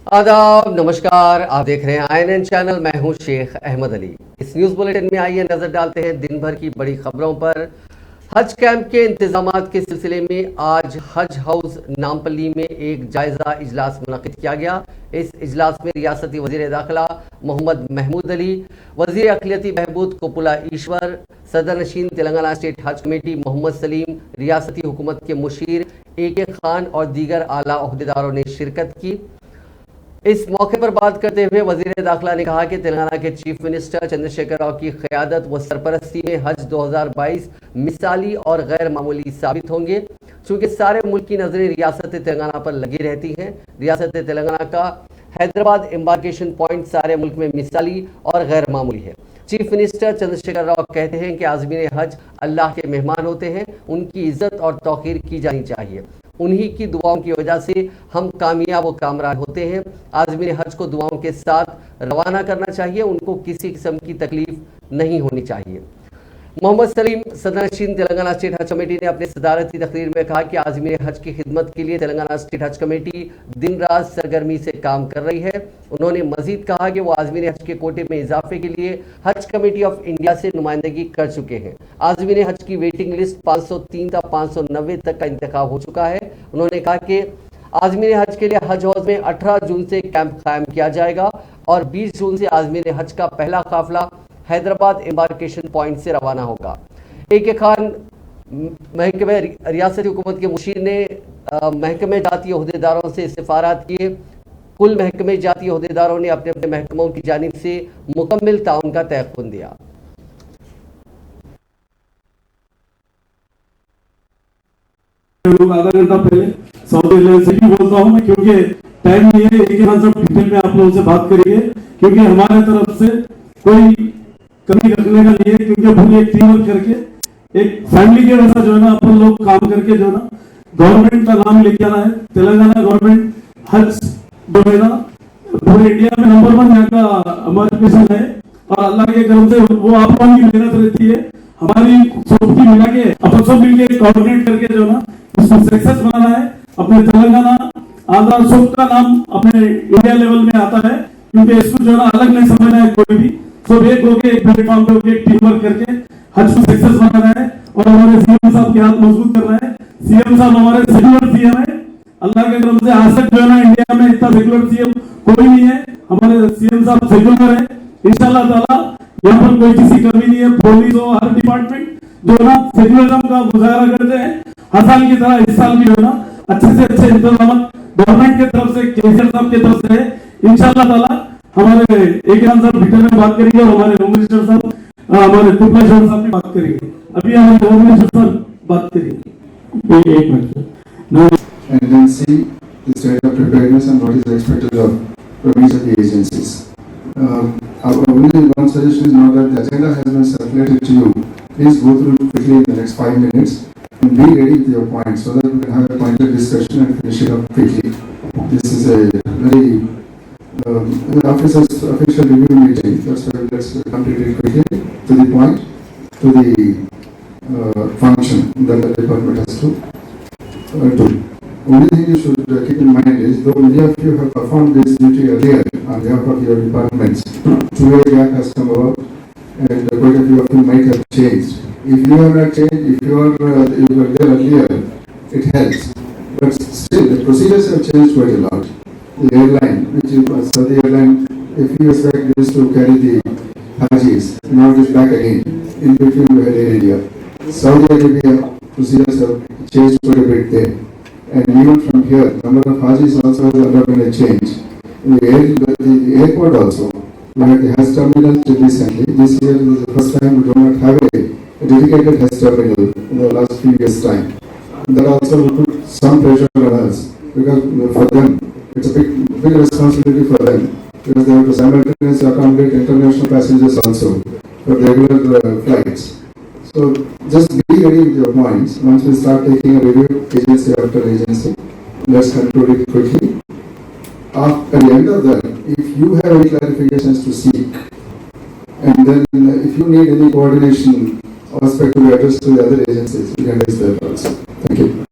आदाब, नमस्कार। आप देख रहे हैं INN चैनल। मैं हूं शेख अहमद अली। इस न्यूज़ बुलेटिन में आइए नजर डालते हैं दिन भर की बड़ी खबरों पर। हज कैंप के इंतजामात के सिलसिले में आज हज हाउस नामपल्ली में एक जायजा इजलास मुनक्किद किया गया। इस इजलास में रियासती वजीर दाखिला मोहम्मद महमूद अली, वजीर अक़लियती बहबूद कोपुला ईश्वर, सदर नशीन तेलंगाना स्टेट हज कमेटी मोहम्मद सलीम, रियासती हुकूमत के मुशीर AK खान और दीगर आला ओहदेदारों ने शिरकत की। इस मौके पर बात करते हुए वजीर दाखिला ने कहा कि तेलंगाना के चीफ मिनिस्टर चंद्रशेखर राव की क़यादत व सरपरस्ती में हज 2022 मिसाली और गैर मामूली साबित होंगे। चूँकि सारे मुल्क की नज़रें रियासत तेलंगाना पर लगी रहती हैं। रियासत तेलंगाना का हैदराबाद एम्बार्केशन पॉइंट सारे मुल्क में मिसाली और गैर मामूली है। चीफ मिनिस्टर चंद्रशेखर राव कहते हैं कि आज़मीन हज अल्लाह के मेहमान होते हैं, उनकी इज्जत और तौक़ीर की जानी चाहिए। उन्हीं की दुआओं की वजह से हम कामयाब व कामरान होते हैं। आज़मीन हज को दुआओं के साथ रवाना करना चाहिए, उनको किसी किस्म की तकलीफ नहीं होनी चाहिए। मोहम्मद सलीम, सदर नशीन तेलंगाना स्टेट हज कमेटी ने अपने सदारती तकरीर में कहा कि आज़मीन हज की खिदमत के लिए तेलंगाना स्टेट हज कमेटी दिन रात सरगर्मी से काम कर रही है। उन्होंने मजीद कहा कि वो आज़मीन हज के कोटे में इजाफे के लिए हज कमेटी ऑफ इंडिया से नुमाइंदगी कर चुके हैं। आज़मीन हज की वेटिंग लिस्ट 503 था 590 तक का इंतखाब हो चुका है। उन्होंने कहा कि आज़मीन हज के लिए हज हाउस में 18 जून से कैंप कायम किया जाएगा और 20 जून से आज़मीन हज का पहला काफिला हैदराबाद एम्बार्केशन पॉइंट से रवाना होगा। AK खान महकमे रियासती हुकूमत के मुशीर ने महकमे जाती ओहदेदारों से सिफारत किए। कुल महकमे जाती ओहदेदारों ने अपने अपने महकमों की जानिब से मुकम्मल ताउन का तयक़ुन दिया। आधा घंटा पहले सऊदी अरब से भी बोलता हूं मैं, क्योंकि टाइम नहीं है। एक खान साहब डिटेल में आप लोगों से बात करिए, क्योंकि हमारे तरफ से कोई कमी रखने का नहीं है, क्योंकि पूरी एक टीम वर्क करके एक फैमिली के वैसा जो है ना अपन लोग काम करके जो है ना गवर्नमेंट का नाम लेके आना है। तेलंगाना गवर्नमेंट हज जो है ना पूरे इंडिया में नंबर 1 यहाँ का हमारे मिशन है और अल्लाह के करम से वो आप लोगों की मेहनत रहती है। हमारी सबकी मिला के अपन सब मिलकर कोऑर्डिनेट करके जो है ना उसको सक्सेस बनाना है। अपने तेलंगाना आंध्र सबका नाम अपने इंडिया लेवल में आता है, क्योंकि इसको जो है ना अलग नहीं समझना है कोई भी। सब एक होके एक प्लेटफॉर्म पे होके एक टीम वर्क करके हज को सक्सेस बनाना है और हमारे CM साहब के हाथ मजबूत करना है। CM साहब हमारे सेक्युलर CM है। अल्लाह के करम से आज तक जो है ना इंडिया में इतना सेक्युलर CM कोई नहीं है। हमारे CM साहब सेक्युलर है। इंशाल्लाह ताला यहाँ पर कोई किसी कमी नहीं है। पुलिस हो, हर डिपार्टमेंट जो है ना सेक्युलरिज्म का मुजाहरा करते हैं। हर साल की तरह इस साल भी जो है ना अच्छे से अच्छे इंतजाम गवर्नमेंट की तरफ से, केसीआर साहब की तरफ से है। इंशाल्लाह ताला हमारे AK खान साहब डिटेल में बात करेंगे और हमारे होम मिनिस्टर साहब, हमारे कोपुला ईश्वर साहब भी बात करेंगे। अभी हमारे होम मिनिस्टर साहब बात करेंगे। एक minute. Now and then see the state of preparedness and what is expected from each of the agencies. Our only one suggestion is now that the agenda has been circulated to you. Please go through it quickly in the next 5 minutes and be ready with your points so that we can have a pointed discussion and finish it up quickly. This is a very official review meeting. That's why let's complete it quickly, to the point, to the function that the department has to do. Only thing you should keep in mind is, though many of you have performed this duty earlier on behalf of your departments, 2-year gap has come about and quite a few of you might have changed. If you have not changed, if you were there earlier, it helps. But still, the procedures have changed quite a lot. The airline, which is Saudi airline, a few years back used to carry the Hajis, now it is back again. In between we had Air India. Saudi Arabia procedures have changed quite a bit there. And even from here, number of Hajis also has undergone a change. The airport also, we had the Hajj terminal till recently. This year is the first time we do not have a dedicated Hajj terminal in the last few years' time. That also will put some pressure on us, because for them, it's a big responsibility for them, because they have to simultaneously accommodate international passengers also for regular flights. So just be ready with your points. Once we start taking a review agency after agency, let's conclude it quickly. At the end of that, if you have any clarifications to seek, and then if you need any coordination aspect to be addressed to the other agencies, you can raise that also. Thank you.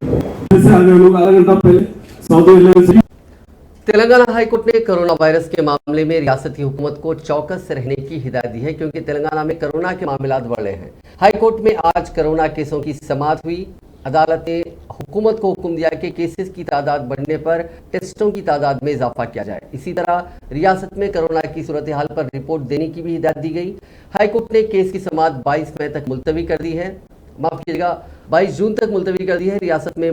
Telangana high court ने corona virus के मामले में रियासती हुकूमत को चौकस रहने की हिदायत दी है क्योंकि तेलंगाना में कोरोना के मामलात बढ़ रहे हैं। हाईकोर्ट में आज कोरोना केसों की समाअत हुई। अदालत ने हुकूमत को हुक्म दिया कि केसेस की तादाद बढ़ने पर टेस्टों की तादाद में इजाफा किया जाए। इसी तरह रियासत में कोरोना की सूरत हाल पर रिपोर्ट देने की भी हिदायत दी गई। हाईकोर्ट ने केस की समाअत 22 मई तक मुलतवी कर दी है। माफ कीजिएगा, 22 जून तक मुलतवी कर दी है। रियासत में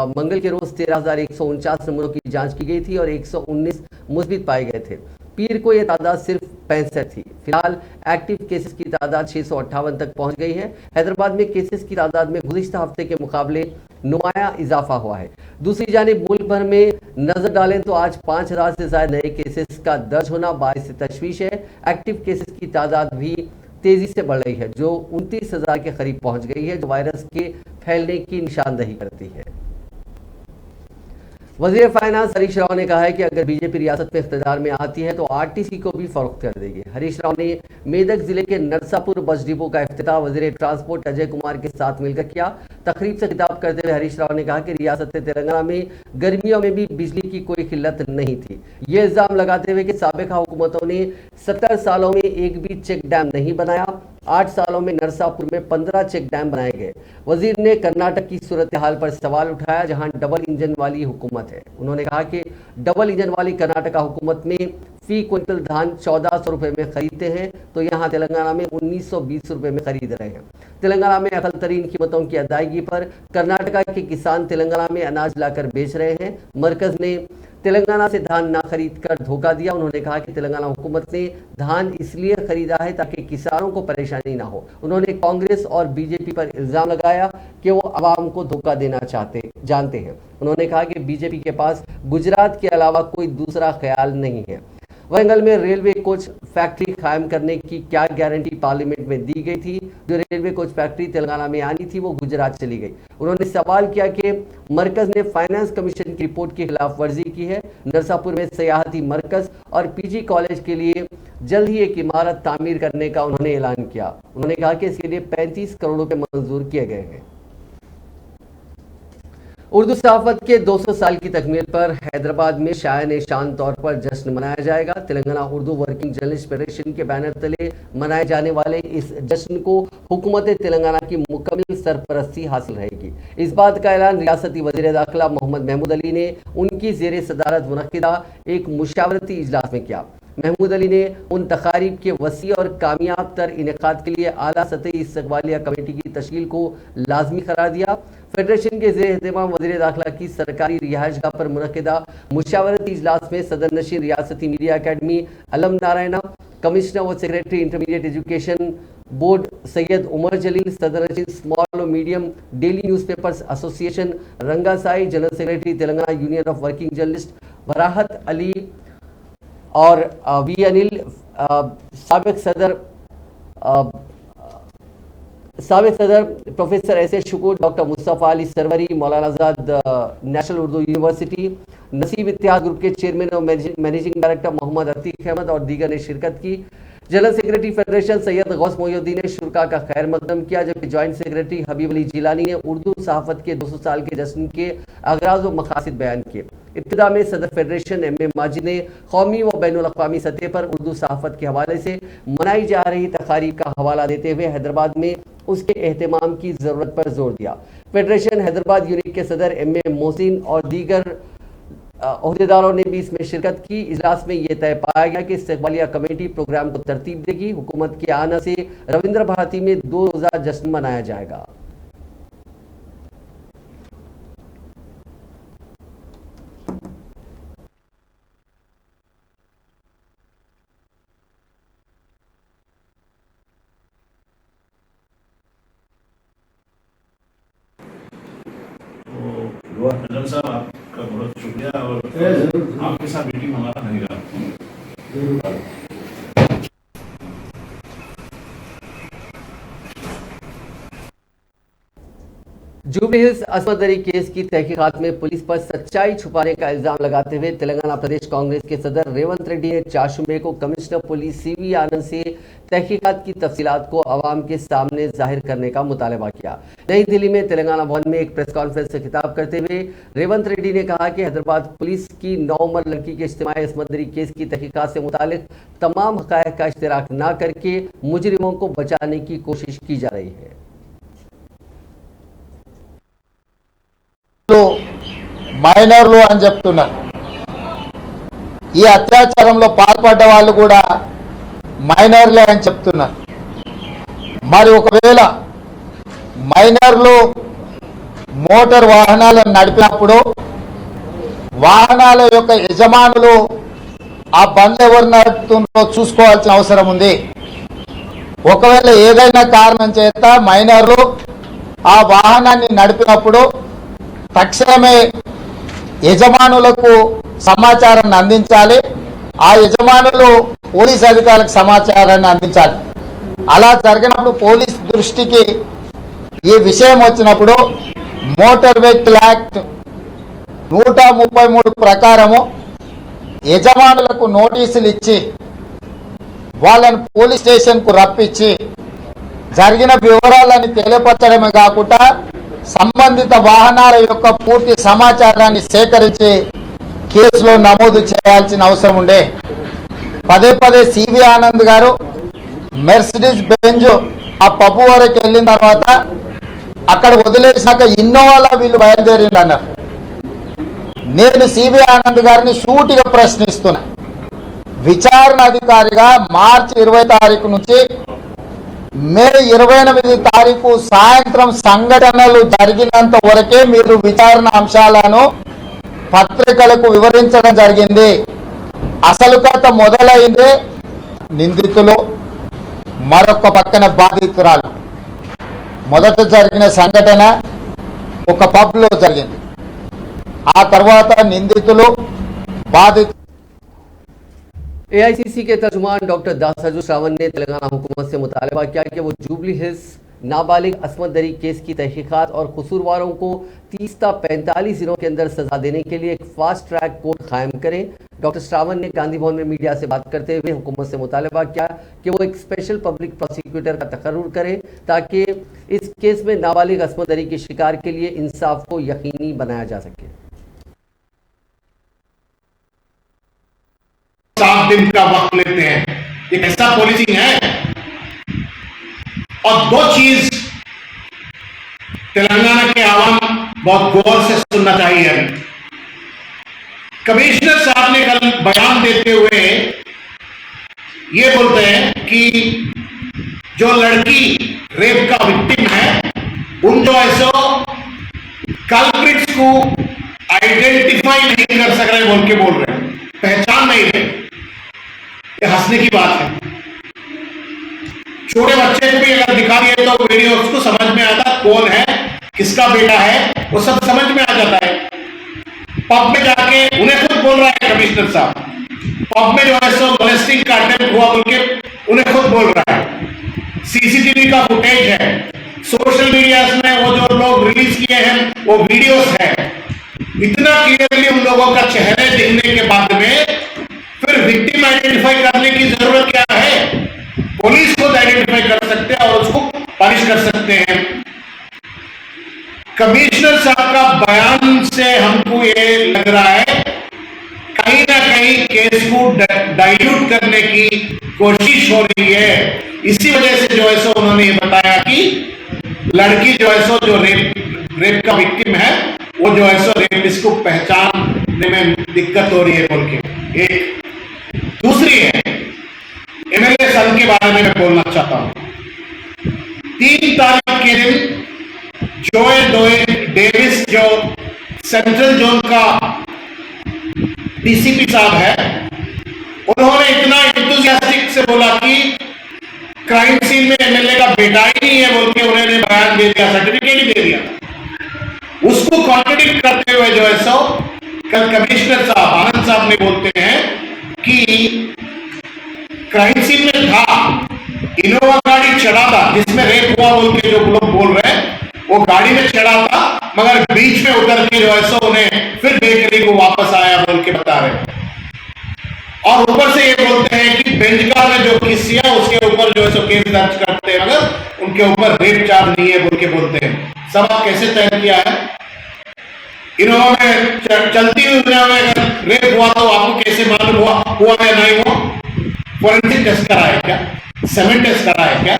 मंगल के रोज 13,149 नमूनों की जांच की गई थी और 119 मुस्बित पाए गए थे। पीर को यह तादाद सिर्फ 65 थी। फिलहाल एक्टिव केसेस की तादाद 658 तक पहुंच गई है। हैदराबाद में केसेस की तादाद में गुज़िश्ता हफ्ते के मुकाबले नुमाया इजाफा हुआ है। दूसरी जानिब मुल्क भर में नजर डालें तो आज 5,000 से ज्यादा नए केसेस का दर्ज होना बाइस तशवीश है। एक्टिव केसेस की तादाद भी तेजी से बढ़ रही है जो 29,000 के करीब पहुंच गई है, जो वायरस के फैलने की निशानदही करती है। वजीर फाइनेंस हरीश राव ने कहा है कि अगर बीजेपी रियासत में इख्तियार में आती है तो आरटीसी को भी फरोख्त कर देगी। हरीश राव ने मेदक जिले के नरसापुर बस डिपो का इफ्तिताह वजीर ट्रांसपोर्ट अजय कुमार के साथ मिलकर किया। तकरीब से खिताब करते हुए हरीश राव ने कहा कि रियासत तेलंगाना में गर्मियों में भी बिजली की कोई किल्लत नहीं थी। ये इल्जाम लगाते हुए कि साबिका हुकूमतों ने 70 सालों में एक भी चेक डैम नहीं बनाया। 8 सालों में नरसापुर में 15 चेक डैम बनाए गए। वजीर ने कर्नाटक की सूरत हाल पर सवाल उठाया जहां डबल इंजन वाली हुकूमत है। उन्होंने कहा कि डबल इंजन वाली कर्नाटका हुकूमत में फी क्विंटल धान 1400 रुपए में खरीदते हैं तो यहाँ तेलंगाना में 1920 रुपए में खरीद रहे हैं। तेलंगाना में अकल तरीन कीमतों की अदायगी पर कर्नाटका के किसान तेलंगाना में अनाज लाकर बेच रहे हैं। मरकज ने तेलंगाना से धान ना खरीद कर धोखा दिया। उन्होंने कहा कि तेलंगाना हुकूमत ने धान इसलिए खरीदा है ताकि किसानों को परेशानी ना हो। उन्होंने कांग्रेस और बीजेपी पर इल्जाम लगाया कि वो आवाम को धोखा देना जानते हैं। उन्होंने कहा कि बीजेपी के पास गुजरात के अलावा कोई दूसरा ख्याल नहीं है। वरंगल में रेलवे कोच फैक्ट्री कायम करने की क्या गारंटी पार्लियामेंट में दी गई थी। जो रेलवे कोच फैक्ट्री तेलंगाना में आनी थी वो गुजरात चली गई। उन्होंने सवाल किया कि मरकज ने फाइनेंस कमीशन की रिपोर्ट की खिलाफ वर्जी की है। नरसापुर में सियाहती मरकज और पीजी कॉलेज के लिए जल्द ही एक इमारत तामीर करने का उन्होंने ऐलान किया। उन्होंने कहा कि इसके लिए 35 करोड़ रुपए मंजूर किए गए हैं। उर्दू सहाफत के 200 साल की तकमील पर हैदराबाद में शान शान तौर पर जश्न मनाया जाएगा। Telangana Urdu working journalist federation के बैनर तले मनाए जाने वाले इस जश्न को हुकूमत तेलंगाना की मुकम्मल सरपरस्ती हासिल रहेगी। इस बात का ऐलान रियासती वज़ीर दाखिला मोहम्मद महमूद अली ने उनकी ज़ेर सदारत मुनक्किदा एक मुशावरती इजलास में किया। महमूद अली ने उन तकारीब के वसी और कामयाब तर इनेकाद के लिए आला सतही इस्तकबालिया कमेटी की तश्कील को लाजमी करार दिया। फेडरेशन के ज़ेर एहतमाम वज़ीर दाखिला की सरकारी रिहाइशगाह पर मुनक्किदा मुशावरती इजलास में सदर नशीन रियासती media academy Alam Narayana, commissioner व secretary intermediate education board Syed Umar Jalil, सदर नशीन स्मॉल और medium daily newspapers association Rangasai, general secretary Telangana union of working journalist Barahat Ali और वी अनिल, साबिक सदर professor S Shukoor, doctor Mustafa Ali Sarwari, Maulana Azad national Urdu university, Naseeb Ittehad group के चेयरमैन और मैनेजिंग डायरेक्टर मोहम्मद अतीक अहमद और दीगर ने शिरकत की। General secretary federation Syed Ghaus Mohiuddin ने शुरा का खैर मकदम किया, जबकि ज्वाइंट सेक्रेटरी हबीब अली जिलानी ने उर्दू सहाफत के 200 साल के जश्न के अगराज व मकासिद बयान किए। इब्तिदा में सदर फेडरेशन एम ए माजिद ने कौमी व बैनुल अक़वामी सतह पर उर्दू सहाफत के हवाले से मनाई जा रही तकारीब का हवाला देते हुए हैदराबाद में उसके एहतमाम की ज़रूरत पर जोर दिया। फेडरेशन हैदराबाद यूनिट के सदर एम ए मोहसिन और दीगर अहदेदारों ने भी इसमें शिरकत की। इजलास में यह तय पाया गया कि इस्तकबालिया कमेटी प्रोग्राम को तरतीब देगी। हुकूमत के आने से रविंद्र भारती में 2 रोज़ा जश्न मनाया जाएगा। साहब आपका बहुत शुक्रिया और आपके साथ मीटिंग हमारा रहेगा। जुबली हिल्स असमत दरी केस की तहकीकात में पुलिस पर सच्चाई छुपाने का इल्जाम लगाते हुए तेलंगाना प्रदेश कांग्रेस के सदर रेवंत रेड्डी ने चाशुमे को कमिश्नर पुलिस सीवी आनंद से तहकीकात की तफसीलात को आवाम के सामने जाहिर करने का मुतालबा किया। नई दिल्ली में तेलंगाना भवन में एक प्रेस कॉन्फ्रेंस से खिताब करते हुए रेवंत रेड्डी ने कहा कि हैदराबाद पुलिस की 9 उम्र लड़की के इज्तिमाई असमत दरी केस की तहकीकात से मुतालिक तमाम हक़ाइक़ का इश्तिराक न करके मुजरिमों को बचाने की कोशिश की जा रही है। మైనర్లు అని చెప్తున్నారు। ఈ అత్యాచారంలో పాల్పడ్డ వాళ్ళు కూడా మైనర్లే అని చెప్తున్నారు। మరి ఒకవేళ మైనర్లు మోటార్ వాహనాలను నడిపినప్పుడు వాహనాల యొక్క యజమానులు ఆ బండ్లు ఎవరు నడుపుతున్నారో చూసుకోవాల్సిన అవసరం ఉంది। ఒకవేళ ఏదైనా కారణం చేత మైనర్లు ఆ వాహనాన్ని నడిపినప్పుడు తక్షణమే యజమానులకు సమాచారాన్ని అందించాలి। ఆ యజమానులు పోలీస్ అధికారులకు సమాచారాన్ని అందించాలి। అలా జరిగినప్పుడు పోలీస్ దృష్టికి ఈ విషయం వచ్చినప్పుడు మోటార్ వెహికల్ యాక్ట్ 133 ప్రకారము యజమానులకు నోటీసులు ఇచ్చి వాళ్ళని పోలీస్ స్టేషన్కు రప్పించి జరిగిన వివరాలను తెలియపరచడమే కాకుండా సంబంధిత వాహనాల యొక్క పూర్తి సమాచారాన్ని సేకరించి కేసులో నమోదు చేయాల్సిన అవసరం ఉండే। పదే పదే సివి ఆనంద్ గారు మెర్సిడీస్ బెంజ్ ఆ పబ్బు వరకు వెళ్ళిన తర్వాత అక్కడ వదిలేసినాక ఇన్నోవాలో వీళ్ళు బయలుదేరిండు అన్నారు। నేను సివి ఆనంద్ గారిని సూటిగా ప్రశ్నిస్తున్నా, విచారణ అధికారిగా మార్చి 20 తారీఖు నుంచి మే 28 తారీఖు సాయంత్రం సంఘటనలు జరిగినంత వరకే మీరు విచారణ అంశాలను పత్రికలకు వివరించడం జరిగింది। అసలు కథ మొదలైందే నిందితులు, మరొక పక్కన బాధితురాలు। మొదట జరిగిన సంఘటన ఒక పబ్లో జరిగింది, ఆ తర్వాత నిందితులు బాధితులు। एआईसीसी के तर्जुमान डॉक्टर दासरजू श्रावण ने तेलंगाना हुकूमत से मुतालबा किया कि वो जुबली हिल्स नाबालिग असमत दरी केस की तहकीकात और कसूरवारों को 30 ता 45 दिनों के अंदर सजा देने के लिए एक फास्ट ट्रैक कोर्ट कायम करें। डॉक्टर श्रावण ने गांधी भवन में मीडिया से बात करते हुए हुकूमत से मुतालबा किया कि वो एक स्पेशल पब्लिक प्रोसिक्यूटर का तकर्रुर करे ताकि इस केस में नाबालिग असमत दरी के शिकार के लिए इंसाफ को यकीनी बनाया जा सके। 7 दिन का वक्त लेते हैं, ये कैसा पॉलिसिंग है। और 2 चीज तेलंगाना के आवाम बहुत गौर से सुनना चाहिए। कमिश्नर साहब ने कल बयान देते हुए ये बोलते हैं कि जो लड़की रेप का विक्टिम है उन जो ऐसो कल्प्रिट्स को आइडेंटिफाई नहीं कर सक रहे बोल रहे हैं, पहचान नहीं रहे। ये हंसने की बात है। छोटे बच्चे को भी अगर दिखा दिए तो वीडियो उसको समझ में आता कौन है, किसका बेटा है, वो सब समझ में आ जाता है। पब में जाके उन्हें खुद बोल रहा है कमिश्नर साहब, पब में जो है सो मोलेस्टिंग का अटेम्प्ट हुआ बोल के उन्हें खुद बोल रहा है। सीसीटीवी का फुटेज है, सोशल मीडिया में वो जो लोग रिलीज किए हैं वो वीडियोस है। इतना क्लियरली उन लोगों का चेहरे दिखने के बाद में फिर विक्टिम आइडेंटिफाई करने की जरूरत क्या है? पुलिस खुद आइडेंटिफाई कर सकते हैं और उसको पनिश कर सकते हैं। कमिश्नर साहब का बयान से हमको ये लग रहा है कहीं ना कहीं केस को डाइल्यूट करने की कोशिश हो रही है। इसी वजह से जो है सो उन्होंने ये बताया कि लड़की जो है सो जो रेप का विक्टिम है वो जो है सो रेपिस्ट को पहचानने में दिक्कत हो रही है बोल के। एक दूसरी है एमएलए सन के बारे में मैं बोलना चाहता हूं। 3 तारीख के दिन जोए डेविस जो सेंट्रल जोन का डीसीपी साहब है, उन्होंने इतना इंथुसियास्टिक से बोला कि क्राइम सीन में एमएलए का बेटा ही नहीं है बोल के उन्होंने बयान दे दिया, सर्टिफिकेट ही दे दिया। उसको कॉन्ट्रडिक्ट करते हुए जो है सो कल कमिश्नर साहब आनंद साहब ने बोलते हैं कि क्राइम सीन में था, इनोवा गाड़ी चढ़ा था जिसमें रेप हुआ बोल के जो लोग बोल रहे हैं वो वो गाड़ी में चढ़ा था मगर बीच में उतर के जो है सो उन्हें फिर बेकरी को वापस आया बोल के बता रहे हैं। और ऊपर से ये बोलते हैं कि बेंचकार ने जो किस किया उसके ऊपर जो है सो केस दर्ज करते हैं मगर उनके ऊपर रेप चार्ज नहीं है बोल के बोलते हैं। सवाल कैसे तय किया है? इनोवा में चलती हुई दुनिया में अगर रेप हुआ तो आपको कैसे मालूम हुआ या नहीं हुआ? फॉरेंसिक टेस्ट करा है क्या? सेमेंट टेस्ट करा है क्या?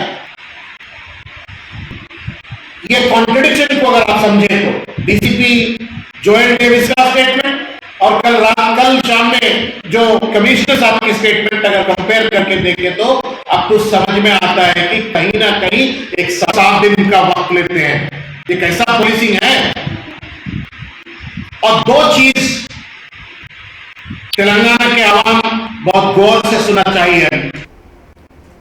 ये कॉन्ट्रडिक्शन को अगर आप समझे तो डीसीपी जोएल डेविस का स्टेटमेंट और कल शाम में जो कमिश्नर साहब की स्टेटमेंट अगर कंपेयर करके देखें तो आपको समझ में आता है कि कहीं ना कहीं एक 7 दिन का वक्त लेते हैं। ये कैसा पुलिसिंग है? और दो चीज तेलंगाना के आवाम बहुत गौर से सुनना चाहिए।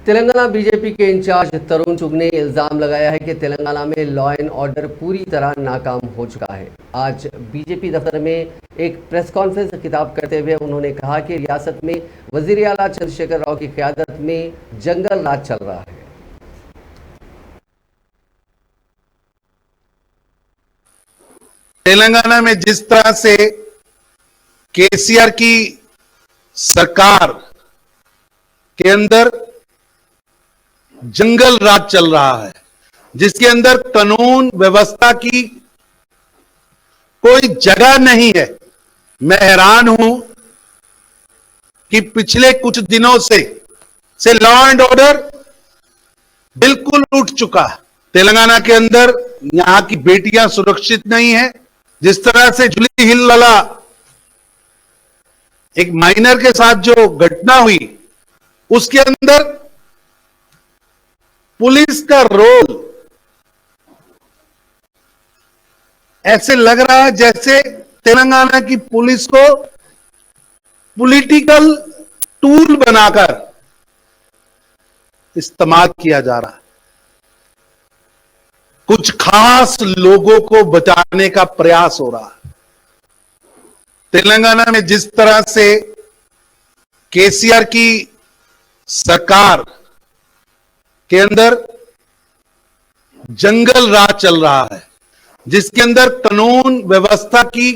तेलंगाना बीजेपी के इंचार्ज तरुण चुग ने इल्ज़ाम लगाया है कि तेलंगाना में लॉ एंड ऑर्डर पूरी तरह नाकाम हो चुका है। आज बीजेपी दफ्तर में एक प्रेस कॉन्फ्रेंस से खिताब करते हुए उन्होंने कहा कि रियासत में वजीर आला चंद्रशेखर राव की क़यादत में जंगल राज चल रहा है। तेलंगाना में जिस तरह से केसीआर की सरकार के अंदर जंगल राज चल रहा है, जिसके अंदर कानून व्यवस्था की कोई जगह नहीं है, मैं हैरान हूं कि पिछले कुछ दिनों से लॉ एंड ऑर्डर बिल्कुल उठ चुका है। तेलंगाना के अंदर यहां की बेटियां सुरक्षित नहीं है। जिस तरह से जुली हिल वाला एक माइनर के साथ जो घटना हुई, उसके अंदर पुलिस का रोल ऐसे लग रहा है जैसे तेलंगाना की पुलिस को पॉलिटिकल टूल बनाकर इस्तेमाल किया जा रहा है। कुछ खास लोगों को बचाने का प्रयास हो रहा है। तेलंगाना में जिस तरह से केसीआर की सरकार के अंदर जंगल राज चल रहा है, जिसके अंदर कानून व्यवस्था की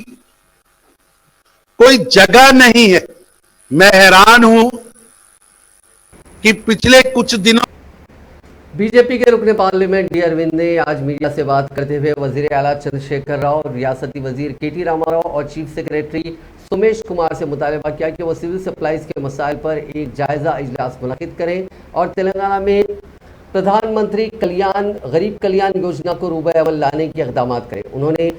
कोई जगह नहीं है, मैं हैरान हूं कि पिछले कुछ दिनों बीजेपी के रुकने पार्लियामेंट डी अरविंद ने आज मीडिया से बात करते हुए वजीर आला चंद्रशेखर राव, रियासती वजीर केटी रामाराव और चीफ सेक्रेटरी सुमेश कुमार से मुतालबा किया कि वो सिविल सप्लाईज के मसाइल पर एक जायजा इजलास मुनक़िद करें और तेलंगाना में प्रधानमंत्री गरीब कल्याण योजना को रूबे अमल लाने के इक़दाम करें। उन्होंने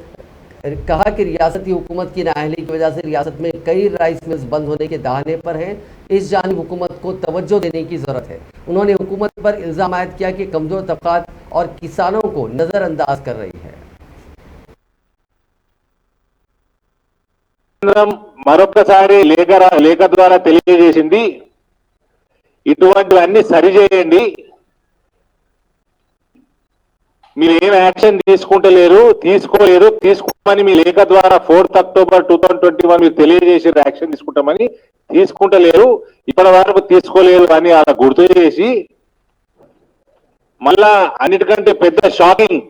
कहा कि रियासती हुकूमत की नाअहली की वजह से रियासत में कई राइस मिल्स बंद होने के दाहने पर हैं। इस जानिब हुकूमत को तवज्जो देने की ज़रूरत है। उन्होंने हुकूमत पर इल्ज़ाम आयद किया कि कमज़ोर तबक़ात और किसानों को नज़रअंदाज कर रही है। మరొకసారి లేఖ ద్వారా తెలియజేసింది, ఇటువంటివన్నీ సరిచేయండి, మీరు ఏం యాక్షన్ తీసుకోలేరు, తీసుకోమని మీ లేఖ ద్వారా 4th అక్టోబర్ 2021 మీరు తెలియజేసి యాక్షన్ తీసుకుంటలేరు, ఇప్పటి వరకు తీసుకోలేదు అని అలా గుర్తు చేసి, మళ్ళా అన్నిటికంటే పెద్ద షాకింగ్,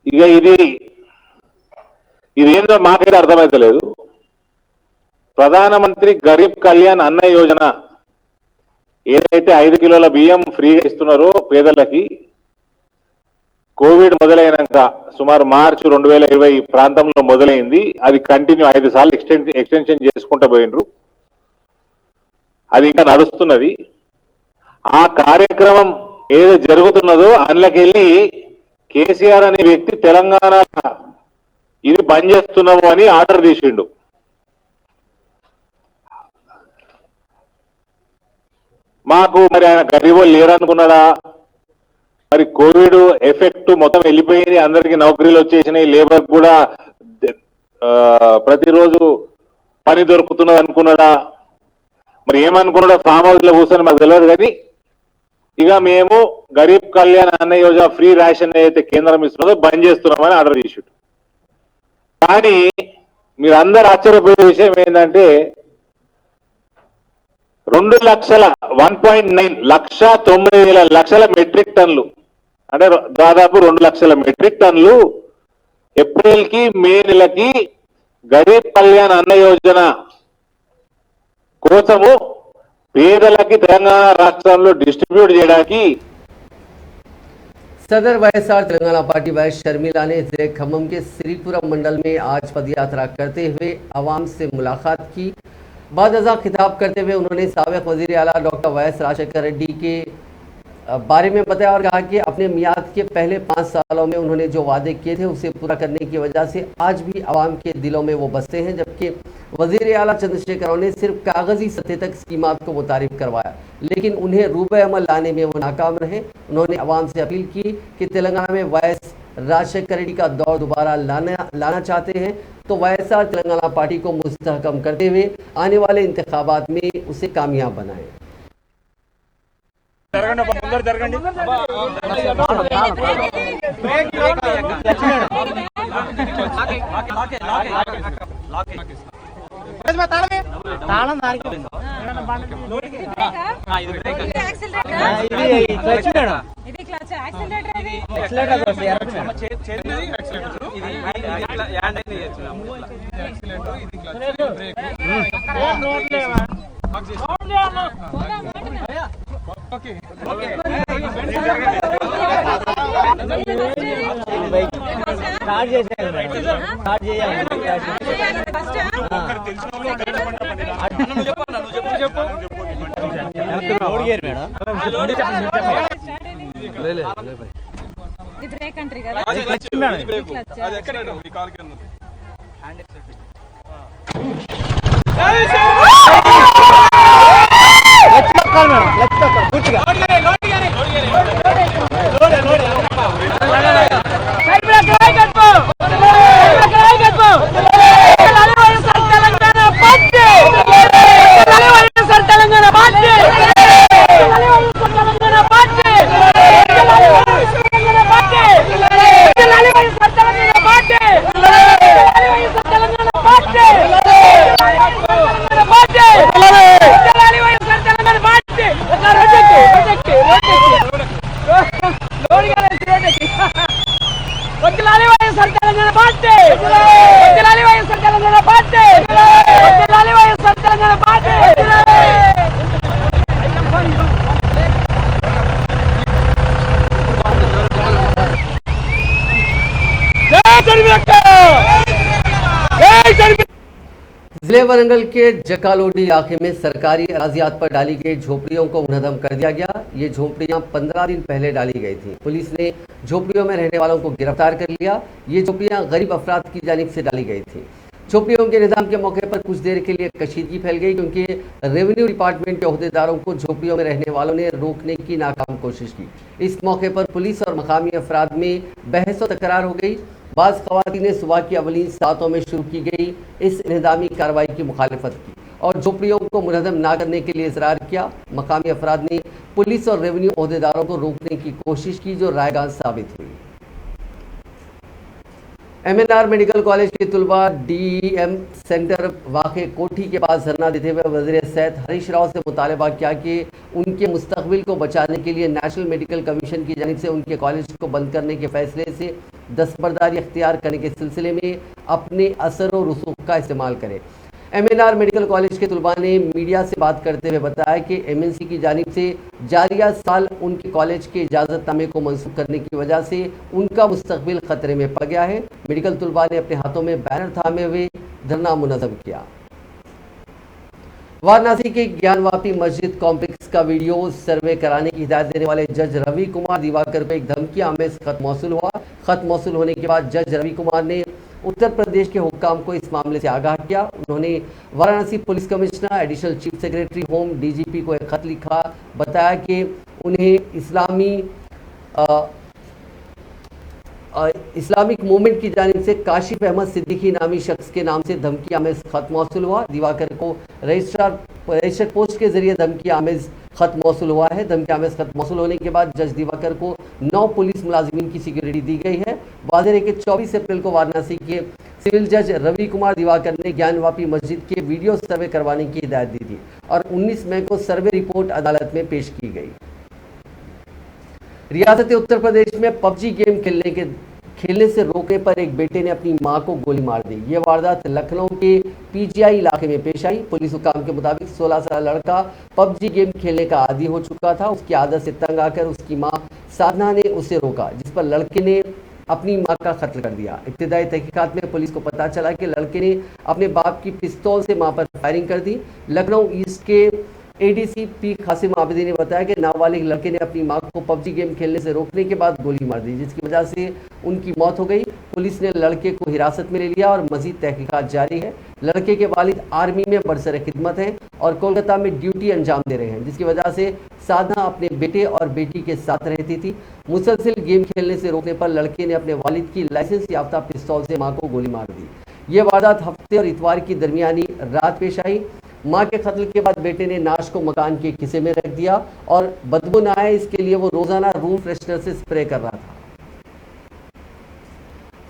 ఇక ఇదేందో మాకైతే అర్థమైతలేదు. ప్రధానమంత్రి గరీబ్ కళ్యాణ్ అన్న యోజన ఏదైతే 5 కిలోల బియ్యం ఫ్రీగా ఇస్తున్నారో పేదలకి, కోవిడ్ మొదలైనాక సుమారు మార్చి 2020 ప్రాంతంలో మొదలైంది. అది కంటిన్యూ 5 సార్లు ఎక్స్టెన్షన్ చేసుకుంటూ పోయినరు. అది ఇంకా నడుస్తున్నది. ఆ కార్యక్రమం ఏదో జరుగుతున్నదో అందులోకెళ్ళి కేసీఆర్ అనే వ్యక్తి తెలంగాణ ఇది బంద్ చేస్తున్నాము అని ఆర్డర్ తీసిండు. మాకు మరి ఆయన గరీబోళ్ళు లేరనుకున్నాడా? మరి కోవిడ్ ఎఫెక్ట్ మొత్తం వెళ్ళిపోయింది, అందరికి నౌకరీలు వచ్చేసినాయి, లేబర్ కూడా ప్రతిరోజు పని దొరుకుతున్నది అనుకున్నాడా? మరి ఏమనుకున్నాడా? ఫామ్ హౌస్ లో కూర్చొని మాకు తెలియదు. కానీ ఇక మేము గరీబ్ కళ్యాణ్ అన్న యోజన ఫ్రీ రేషన్ అయితే కేంద్రం ఇస్తున్నదో బంద్ చేస్తున్నామని ఆర్డర్ చేసిండు. కానీ మీరు అందరు ఆశ్చర్యపోయే విషయం ఏంటంటే 1.9 లక్షల మెట్రిక్ టన్నులు అంటే దాదాపు 2 లక్షల మెట్రిక్ టన్నులు ఏప్రిల్ కి మే నెలకి గరీబ్ కళ్యాణ్ అన్న యోజన కోసము పేదలకి తెలంగాణ రాష్ట్రంలో డిస్ట్రిబ్యూట్ చేయడానికి सदर YSR Telangana party vice Sharmila ने जिले खम्मम के श्रीपुरम मंडल में आज पदयात्रा करते हुए आवाम से मुलाकात की। बाद अज़ा खिताब करते हुए उन्होंने साबिक़ वज़ीर आला डॉक्टर वाईएस राजशेखर रेड्डी के बारे में बताया और कहा कि अपने मियाद के पहले 5 सालों में उन्होंने जो वादे किए थे उसे पूरा करने की वजह से आज भी आवाम के दिलों में वो बसते हैं, जबकि वज़ीर आला चंद्रशेखर ने सिर्फ कागजी सतह तक स्कीमात को मुतारिफ करवाया, लेकिन उन्हें रूबे अमल लाने में वो नाकाम रहे। उन्होंने आवाम से अपील की कि तेलंगाना में वाईएस राजशेखर रेड्डी का दौर दोबारा लाना चाहते हैं तो वाईएसआर तेलंगाना पार्टी को मुस्तहकम करते हुए आने वाले इंतखाबात में उसे कामयाब बनाएं। బ్రేక్ కంట్రీ కదా जिले वरंगल के जकालोडी इलाके में सरकारी अराजियात पर डाली गई झोपड़ियों को मुनहदम कर दिया गया। ये झोपड़ियां 15 दिन पहले डाली गई थी। पुलिस ने झोपड़ियों में रहने वालों को गिरफ्तार कर लिया। ये झोपड़ियां गरीब अफराद की जानिब से डाली गई थी। झोपड़ियों के निजाम के मौके पर कुछ देर के लिए कशीदगी फैल गई क्योंकि रेवेन्यू डिपार्टमेंट के अहदेदारों को झोपड़ियों में रहने वालों ने रोकने की नाकाम कोशिश की। इस मौके पर पुलिस और मकामी अफराद में बहस और तकरार हो गई। बाज़ ख़वातीन ने सुबह की अवलीन सातों में शुरू की गई इस इंहदामी कार्रवाई की मुखालिफत की और झोपड़ियों को मुनहदम न करने के लिए इसरार किया। मकामी अफराद ने पुलिस और रेवेन्यू अहदेदारों को रोकने की कोशिश की जो रायगार साबित हुई। MNR मेडिकल कॉलेज के तुलबा DEM सेंटर वाक़े कोठी के पास धरना देते हुए वज़ीर सेहत हरीश राव से मुतालबा किया कि उनके मुस्तकबिल को बचाने के लिए नेशनल मेडिकल कमीशन की जानिब से उनके कॉलेज को बंद करने के फैसले से दस्तबरदारी अख्तियार करने के सिलसिले में अपने असर और रसूख का इस्तेमाल करें। MNR मेडिकल कॉलेज के तुलबा ने मीडिया से बात करते हुए बताया कि MNC की जानिब से जारिया साल उनके कॉलेज के इजाज़तनामे को मनसूख करने की वजह से उनका मुस्तकबिल ख़तरे में पड़ गया है। मेडिकल तुलबा ने अपने हाथों में बैनर थामे हुए धरना मुनज़्ज़म किया। वाराणसी के ज्ञानवापी मस्जिद कॉम्प्लेक्स का वीडियो सर्वे कराने की हिदायत देने वाले जज रवि कुमार दिवाकर को एक धमकी आमेज खत मौसूल हुआ। खत मौसूल होने के बाद जज रवि कुमार ने उत्तर प्रदेश के हुक्काम को इस मामले से आगाह किया। उन्होंने Varanasi police commissioner, additional chief secretary home, DGP को एक खत लिखा। बताया कि उन्हें इस्लामिक मूवमेंट की जानिब से काशिफ अहमद सिद्दीकी नामी शख्स के नाम से धमकी आमेज खत मौसूल हुआ। दिवाकर को रजिस्टर पोस्ट के जरिए धमकी आमेज खत मौसूल हुआ है। धमकी आमेज खत मौसूल होने के बाद जज दिवाकर को 9 पुलिस मुलाजिमीन की सिक्योरिटी दी गई है। वाज़ेह है कि 24 अप्रैल को वाराणसी के सिविल जज रवि कुमार दिवाकर ने ज्ञानवापी मस्जिद के वीडियो सर्वे करवाने की हिदायत दी थी और 19 मई को सर्वे रिपोर्ट अदालत में पेश की गई। रियासत उत्तर प्रदेश में पबजी गेम खेलने से रोकने पर एक बेटे ने अपनी मां को गोली मार दी। ये वारदात लखनऊ के पीजीआई इलाके में पेश आई। पुलिस हुकाम के मुताबिक 16 साल लड़का पबजी गेम खेलने का आदी हो चुका था। उसकी आदत से तंग आकर उसकी मां साधना ने उसे रोका, जिस पर लड़के ने अपनी मां का कत्ल कर दिया। इब्तिदाई तहकीकात में पुलिस को पता चला कि लड़के ने अपने बाप की पिस्तौल से मां पर फायरिंग कर दी। लखनऊ ईस्ट के एडीसी पी कासिम आबिदी ने बताया कि नाबालिग लड़के ने अपनी मां को पबजी गेम खेलने से रोकने के बाद गोली मार दी, जिसकी वजह से उनकी मौत हो गई। पुलिस ने लड़के को हिरासत में ले लिया और मजीद तहकीकात जारी है। लड़के के वालिद आर्मी में बरसर खिदमत हैं और कोलकाता में ड्यूटी अंजाम दे रहे हैं, जिसकी वजह से साधना अपने बेटे और बेटी के साथ रहती थी। मुसलसिल गेम खेलने से रोकने पर लड़के ने अपने वालिद की लाइसेंस याफ्ता पिस्तौल से मां को गोली मार दी। ये वारदात हफ्ते और इतवार की दरमियानी रात पेश आई। मां के कत्ल के बाद बेटे ने नाश को मकान के किस्से में रख दिया और बदबू न आए इसके लिए वो रोजाना रूम फ्रेशनर से स्प्रे कर रहा था।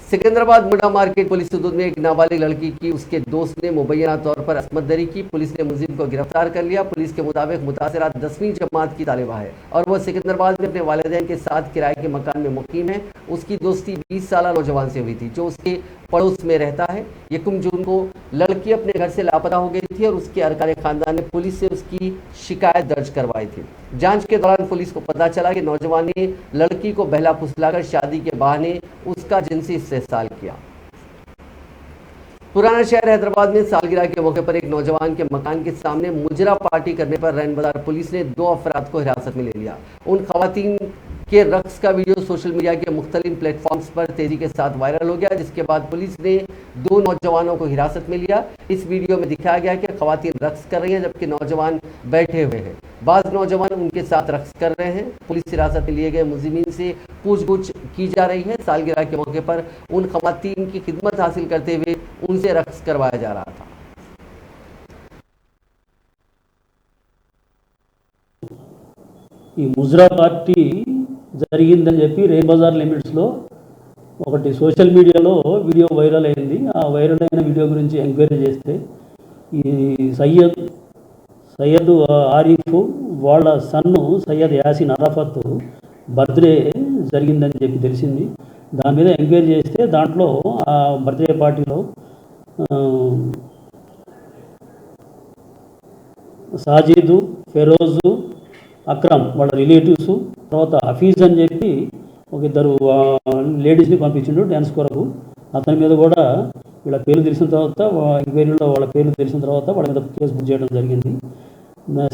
सिकंदराबाद मुंडा मार्केट पुलिस हदूद में एक नाबालिग लड़की की उसके दोस्त ने मुबैना तौर पर असमत दरी की। पुलिस ने मुलजिम को गिरफ्तार कर लिया। पुलिस के मुताबिक मुतासिरा 10वीं जमात की तालिबा है और वह सिकंदराबाद में अपने वालिदैन के साथ किराए के मकान में मुकीम है। उसकी दोस्ती 20 साल नौजवान से हुई थी जो उसके पड़ोस में रहता है। 1 जून को लड़की अपने घर से लापता हो गई थी और उसके अरकान खानदान ने पुलिस से उसकी शिकायत दर्ज करवाई थी। जांच के दौरान पुलिस को पता चला कि नौजवान ने लड़की को बहला फुसलाकर शादी के बहाने उसका जिनसी इस्तेहसाल किया। पुराना शहर हैदराबाद में सालगिरह के मौके पर एक नौजवान के मकान के सामने मुजरा पार्टी करने पर रैन बाजार पुलिस ने 2 अफराद को हिरासत में ले लिया। उन खवातीन के रक्स का वीडियो सोशल मीडिया के मुख्तलिफ प्लेटफॉर्म्स पर तेजी के साथ वायरल हो गया, जिसके बाद पुलिस ने 2 नौजवानों को हिरासत में लिया। इस वीडियो में दिखाया गया कि खवातीन रक्स कर रही हैं जबकि नौजवान बैठे हुए हैं। बाज़ नौजवान उनके साथ रक्स कर रहे हैं। पुलिस हिरासत में लिए गए मुलजिमीन से पूछगछ की जा रही है। सालगिरह के मौके पर उन खवातीन की खिदमत हासिल करते हुए उनसे रक्स करवाया जा रहा था। ఈ ముజ్రా పార్టీ జరిగిందని చెప్పి రేన్ బజార్ లిమిట్స్లో ఒకటి సోషల్ మీడియాలో వీడియో వైరల్ అయింది. ఆ వైరల్ అయిన వీడియో గురించి ఎంక్వైరీ చేస్తే ఈ సయ్యద్ ఆరిఫ్ వాళ్ళ సన్ను సయ్యద్ యాసిన్ అరాఫత్ బర్త్డే జరిగిందని చెప్పి తెలిసింది. దాని మీద ఎంక్వైరీ చేస్తే దాంట్లో ఆ బర్త్డే పార్టీలో సాజిద్, ఫెరోజు, అక్రమ్ వాళ్ళ రిలేటివ్స్, తర్వాత హఫీజ్ అని చెప్పి ఒక 2 లేడీస్ని పంపించిండు డ్యాన్స్ కొరకు. అతని మీద కూడా వీళ్ళ పేర్లు తెలిసిన తర్వాత ఎంక్వైరీలో వాళ్ళ పేర్లు తెలిసిన తర్వాత వాళ్ళ మీద కేసు బుక్ చేయడం జరిగింది.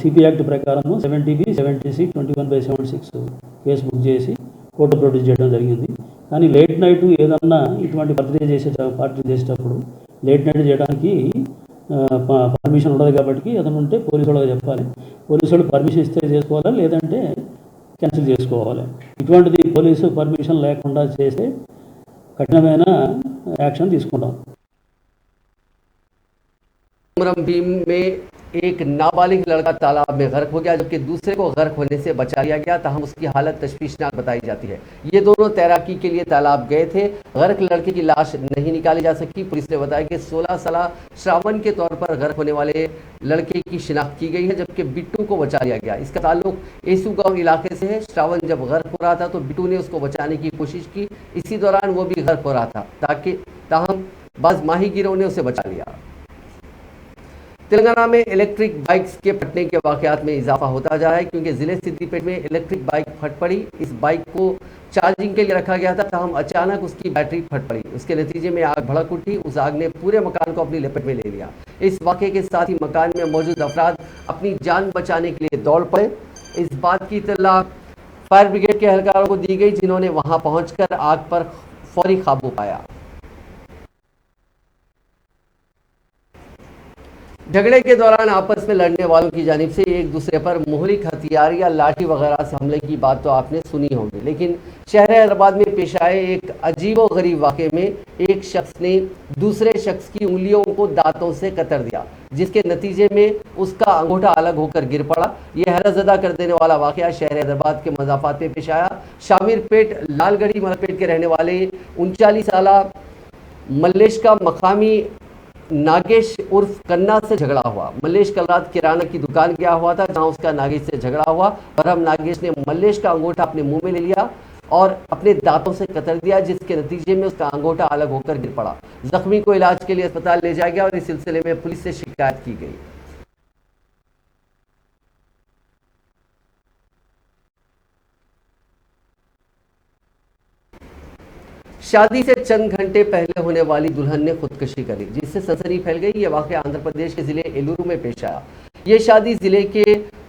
సిపి యాక్ట్ ప్రకారం 70B 70C 21/76 కేసు బుక్ చేసి కోర్టు ప్రొడ్యూస్ చేయడం జరిగింది. కానీ లేట్ నైట్ ఏదన్నా ఇటువంటి పార్టీ చేసేటప్పుడు లేట్ నైట్ చేయడానికి పర్మిషన్ ఉండదు కాబట్టి అతను ఉంటే పోలీసు వాళ్ళకి చెప్పాలి. పోలీసు వాళ్ళు పర్మిషన్ ఇస్తే చేసుకోవాలి, లేదంటే క్యాన్సిల్ చేసుకోవాలి. ఇటువంటిది పోలీసు పర్మిషన్ లేకుండా చేస్తే కఠినమైన యాక్షన్ తీసుకుంటాం. कोमरम भीम में एक नाबालिग लड़का तालाब में गर्क हो गया जबकि दूसरे को गर्क होने से बचा लिया गया, ताहम उसकी हालत तशवीशनाक बताई जाती है। ये दोनों तैराकी के लिए तालाब गए थे। गर्क लड़के की लाश नहीं निकाली जा सकी। पुलिस ने बताया कि 16 साल श्रावण के तौर पर गर्क होने वाले लड़के की शिनाख्त की गई है जबकि बिट्टू को बचा लिया गया। इसका ताल्लुक एसू गांव इलाके से है। श्रावण जब गर्क हो रहा था तो बिट्टू ने उसको बचाने की कोशिश की। इसी दौरान वो भी गर्क हो रहा था ताहम बाज माहीगीरों ने उसे बचा लिया। तेलंगाना में इलेक्ट्रिक बाइक्स के फटने के वाकयात में इजाफा होता जा रहा है क्योंकि जिले सिद्दीपेट में इलेक्ट्रिक बाइक फट पड़ी। इस बाइक को चार्जिंग के लिए रखा गया था, ताहम अचानक उसकी बैटरी फट पड़ी। उसके नतीजे में आग भड़क उठी। उस आग ने पूरे मकान को अपनी लपेट में ले लिया। इस वाकये के साथ ही मकान में मौजूद अफराद अपनी जान बचाने के लिए दौड़ पड़े। इस बात की इत्तला फायर ब्रिगेड के एहलकारों को दी गई, जिन्होंने वहां पहुंचकर आग पर फौरी काबू पाया। झगड़े के दौरान आपस में लड़ने वालों की जानिब से एक दूसरे पर मुहरिक हथियार या लाठी वगैरह से हमले की बात तो आपने सुनी होगी, लेकिन शहर हैदराबाद में पेश आए एक अजीब व गरीब वाक़े में एक शख्स ने दूसरे शख्स की उंगलियों को दांतों से कतर दिया, जिसके नतीजे में उसका अंगूठा अलग होकर गिर पड़ा। यह हैरतज़दा कर देने वाला वाक़या शहर हैदराबाद के मज़ाफ़ात में पेश आया। शामिरपेट लालगढ़ी मलपेट के रहने वाले 39 साल मल्लेश का मकामी नागेश उर्फ कन्ना से झगड़ा हुआ। मल्लेश कल रात किराना की दुकान गया हुआ था, जहां उसका नागेश से झगड़ा हुआ और अब नागेश ने मल्लेश का अंगूठा अपने मुंह में ले लिया और अपने दांतों से कतर दिया, जिसके नतीजे में उसका अंगूठा अलग होकर गिर पड़ा। जख्मी को इलाज के लिए अस्पताल ले जाया गया और इस सिलसिले में पुलिस से शिकायत की गई। शादी से चंद घंटे पहले होने वाली दुल्हन ने खुदकुशी करी, जिससे सनसनी फैल गई। यह वाकया आंध्र प्रदेश के जिले एलूरू में पेश आया। ये शादी जिले के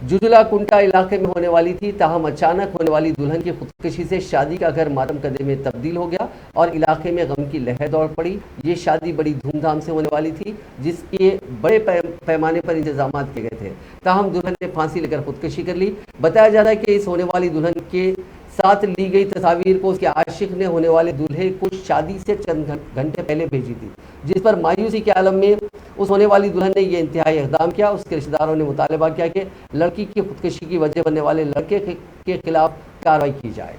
जुजुलाकुंटा इलाके में होने वाली थी, ताहम अचानक होने वाली दुल्हन की खुदकुशी से शादी का घर मातम कदे में तब्दील हो गया और इलाके में गम की लहर दौड़ पड़ी। ये शादी बड़ी धूमधाम से होने वाली थी, जिसके बड़े पैमाने पर इंतजाम किए गए थे। ताहम दुल्हन ने फांसी लेकर खुदकुशी कर ली। बताया जा रहा है कि इस होने वाली दुल्हन के साथ ली गई तस्वीर को उसके आशिक ने होने वाले दूल्हे को शादी से चंद घंटे पहले भेजी थी, जिस पर मायूसी के आलम में उस होने वाली दुल्हन ने यह इंतहाई इक़दाम किया। उसके रिश्तेदारों ने मुतालबा किया कि लड़की की खुदकुशी की वजह बनने वाले लड़के के खिलाफ कार्रवाई की जाए।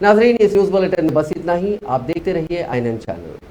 नाज़रीन, इस न्यूज़ बुलेटिन में बस इतना ही। आप देखते रहिए INN चैनल।